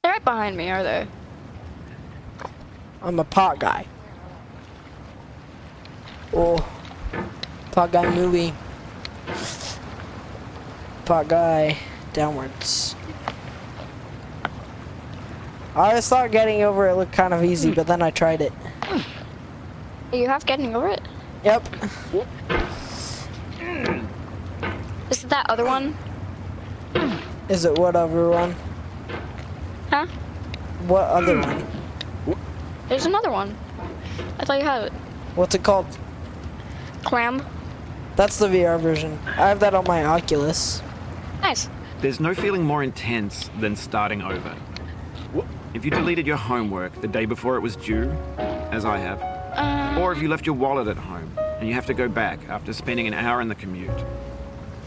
They're right behind me, are they? I'm a pot guy. Oh, pot guy movie. Pot guy downwards. I always thought getting over it looked kind of easy, but then I tried it. You have getting over it? Yep. Is it that other one? Is it what other one? Huh? What other one? There's another one. I thought you had it. What's it called? Clam. That's the VR version. I have that on my Oculus. Nice. There's no feeling more intense than starting over. If you deleted your homework the day before it was due, as I have, or if you left your wallet at home and you have to go back after spending an hour in the commute.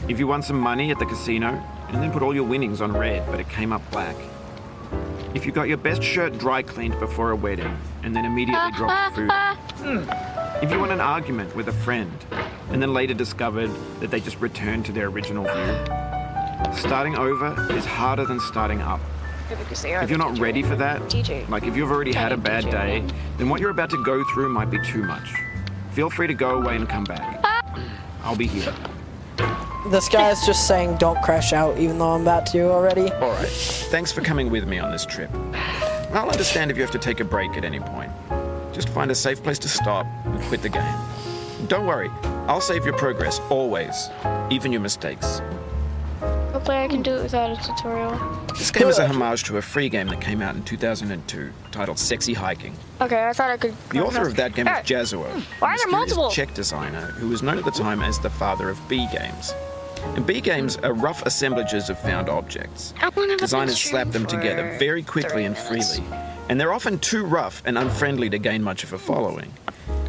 If you won some money at the casino and then put all your winnings on red but it came up black. If you got your best shirt dry cleaned before a wedding and then immediately dropped food. If you won an argument with a friend and then later discovered that they just returned to their original view. Starting over is harder than starting up. If you're not ready for that, like if you've already had a bad day, then what you're about to go through might be too much. Feel free to go away and come back. I'll be here. This guy is just saying don't crash out, even though I'm about to already. All right. Thanks for coming with me on this trip. I'll understand if you have to take a break at any point. Just find a safe place to stop and quit the game. Don't worry, I'll save your progress, always, even your mistakes. Hopefully I can do it without a tutorial. This game is a homage to a free game that came out in 2002, titled Sexy Hiking. Okay, I thought I could... The author of that game is Jazuo, Why are there multiple? Czech designer who was known at the time as the father of B games. And B games are rough assemblages of found objects. Designers slap them together very quickly and freely, and they're often too rough and unfriendly to gain much of a following.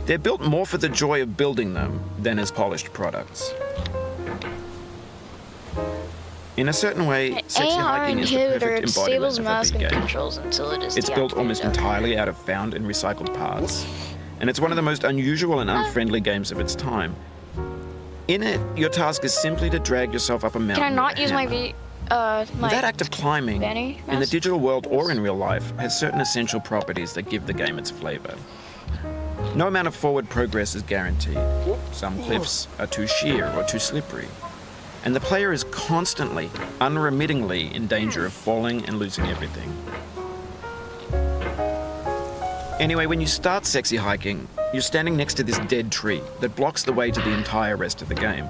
They're built more for the joy of building them than as polished products. In a certain way, Sexy Hiking is the perfect embodiment of a B game. It's built almost entirely out of found and recycled parts, and it's one of the most unusual and unfriendly games of its time. In it, your task is simply to drag yourself up a mountain. Can I not use my that act of climbing, in the digital world or in real life, has certain essential properties that give the game its flavor. No amount of forward progress is guaranteed. Some cliffs are too sheer or too slippery. And the player is constantly, unremittingly in danger of falling and losing everything. Anyway, when you start Sexy Hiking, you're standing next to this dead tree that blocks the way to the entire rest of the game.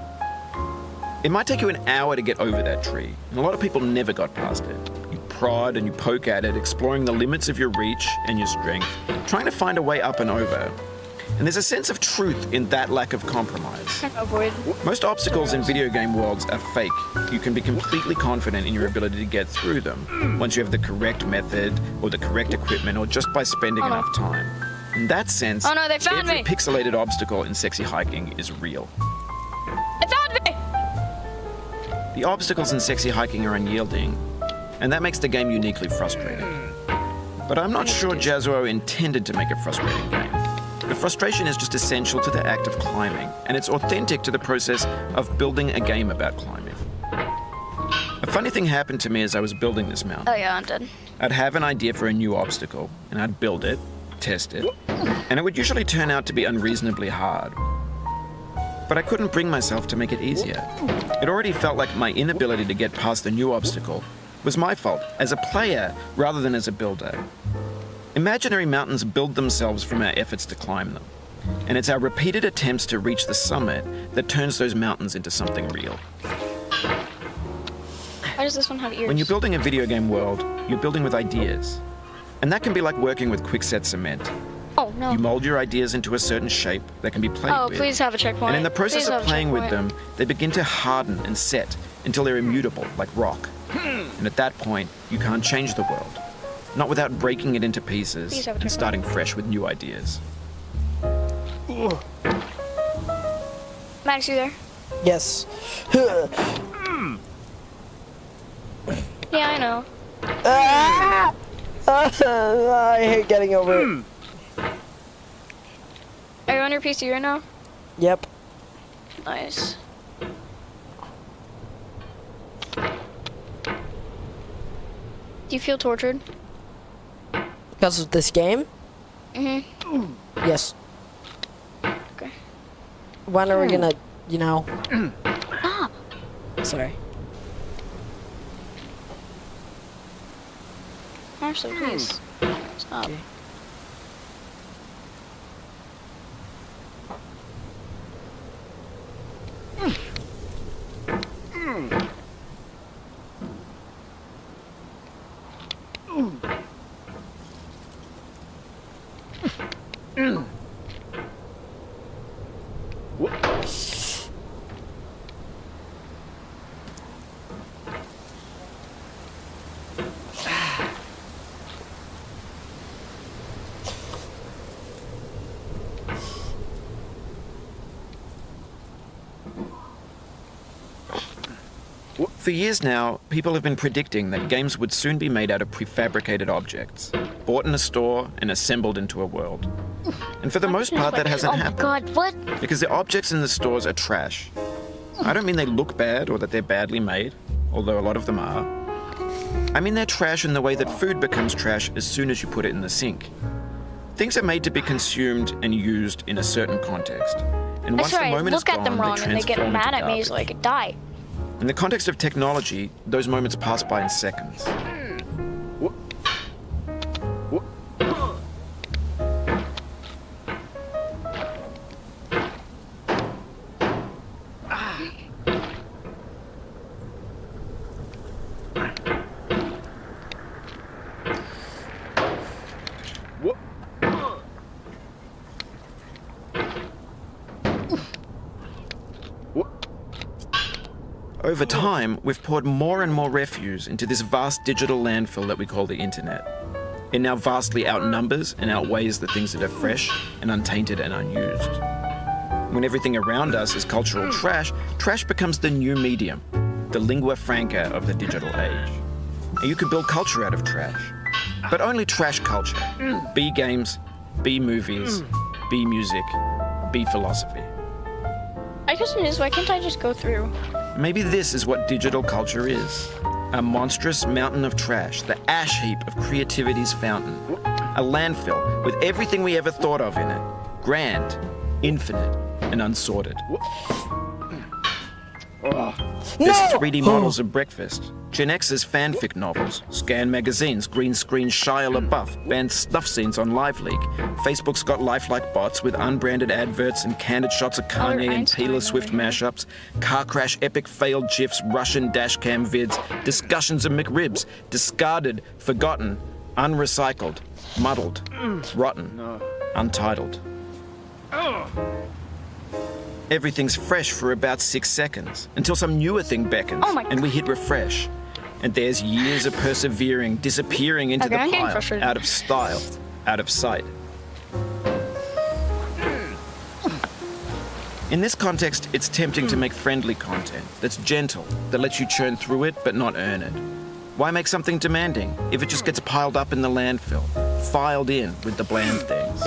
It might take you an hour to get over that tree, and a lot of people never got past it. You prod and you poke at it, exploring the limits of your reach and your strength, trying to find a way up and over. And there's a sense of truth in that lack of compromise. Avoid. Most obstacles in video game worlds are fake. You can be completely confident in your ability to get through them once you have the correct method or the correct equipment or just by spending enough time. In that sense, Oh no, they found every me! pixelated obstacle in Sexy Hiking is real. They found me! The obstacles in Sexy Hiking are unyielding, and that makes the game uniquely frustrating. But I'm not sure Jazuo intended to make a frustrating game. The frustration is just essential to the act of climbing, and it's authentic to the process of building a game about climbing. A funny thing happened to me as I was building this mountain. Oh yeah, I'm dead. I'd have an idea for a new obstacle, and I'd build it, test it, and it would usually turn out to be unreasonably hard. But I couldn't bring myself to make it easier. It already felt like my inability to get past the new obstacle was my fault as a player rather than as a builder. Imaginary mountains build themselves from our efforts to climb them, and it's our repeated attempts to reach the summit that turns those mountains into something real. Why does this one have ears? When you're building a video game world, you're building with ideas, and that can be like working with quickset cement. Oh no. You mold your ideas into a certain shape that can be played with. Oh, please have a checkpoint. And in the process Please of have a playing with checkpoint. them, they begin to harden and set until they're immutable, like rock. And at that point, you can't change the world. Not without breaking it into pieces Please have a and checkpoint. starting fresh with new ideas. Max, you there? Yes. Yeah, I know. Ah! I hate getting over it. Are you on your PC right now? Yep. Nice. Do you feel tortured? Because of this game? Mm-hmm. Yes. Okay. When are we gonna, you know? Stop. Sorry. Ashley, please. Stop. Okay. For years now, people have been predicting that games would soon be made out of prefabricated objects, bought in a store and assembled into a world. And for the most part, that hasn't happened. Oh my god, what? Because the objects in the stores are trash. I don't mean they look bad or that they're badly made, although a lot of them are. I mean they're trash in the way that food becomes trash as soon as you put it in the sink. Things are made to be consumed and used in a certain context. And once the moment is look at them gone, wrong and they get transform mad into at me so I garbage. could die. In the context of technology, those moments pass by in seconds. Over time, we've poured more and more refuse into this vast digital landfill that we call the internet. It now vastly outnumbers and outweighs the things that are fresh and untainted and unused. When everything around us is cultural trash, trash becomes the new medium, the lingua franca of the digital age. And you can build culture out of trash, but only trash culture. B games, B movies, B music, B philosophy. My question is, why can't I just go through? Maybe this is what digital culture is. A monstrous mountain of trash, the ash heap of creativity's fountain. A landfill with everything we ever thought of in it. Grand, infinite, and unsorted. There's 3D models of breakfast, Gen X's fanfic novels, Scan magazines, green screen Shia LaBeouf, banned snuff scenes on LiveLeak. Facebook's got lifelike bots with unbranded adverts and candid shots of Kanye and Taylor Swift mashups, car crash epic failed GIFs, Russian dashcam vids, discussions of McRibs, discarded, forgotten, unrecycled, muddled, rotten, untitled. Everything's fresh for about 6 seconds, until some newer thing beckons, and we hit refresh. And there's years of persevering, disappearing into the pile, out of style, out of sight. In this context, it's tempting to make friendly content that's gentle, that lets you churn through it but not earn it. Why make something demanding if it just gets piled up in the landfill, filed in with the bland things?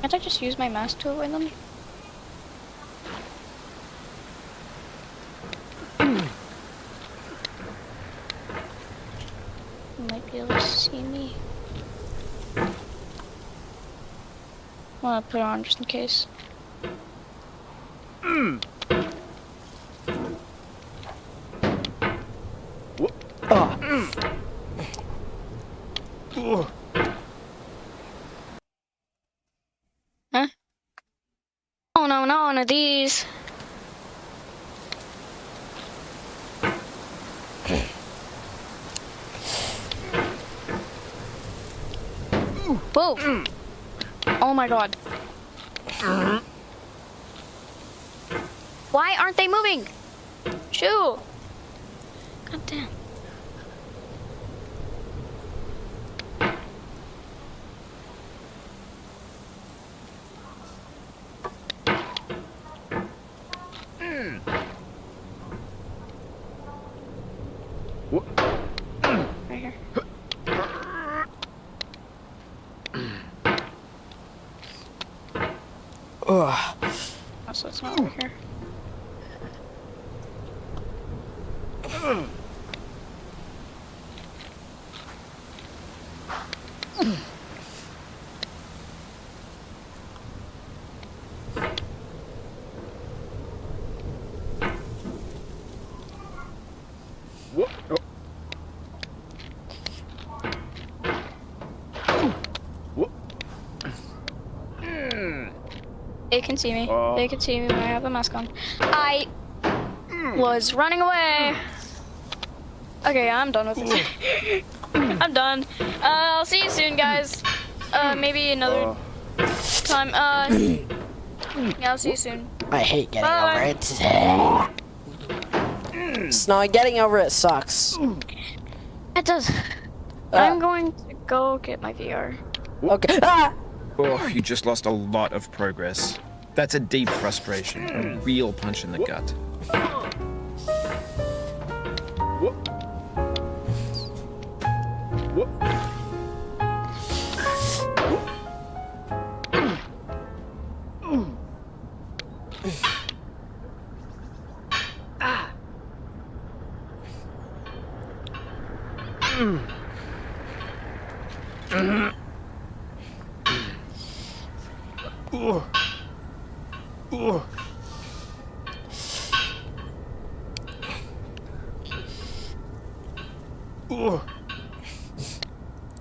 Can't I just use my mask to avoid them? You might be able to see me. I'm gonna put it on just in case. Huh? Oh no, not one of these. Whoa! Oh my god. Why aren't they moving? Shoo! God damn. here. Ugh. Oh, so it's not over here. They can see me. They can see me when I have a mask on. I was running away. Okay, I'm done with this. I'm done. I'll see you soon, guys. Maybe another time. Yeah, I'll see you soon. I hate getting Bye. over it. Snowy, getting over it sucks. It does. I'm going to go get my VR. Okay. Ah! Oh, you just lost a lot of progress. That's a deep frustration, a real punch in the gut.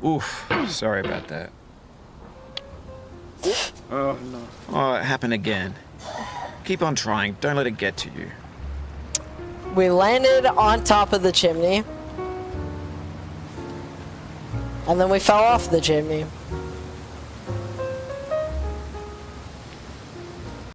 Oof, sorry about that. Oh, no. Oh, it happened again. Keep on trying, don't let it get to you. We landed on top of the chimney. And then we fell off the chimney.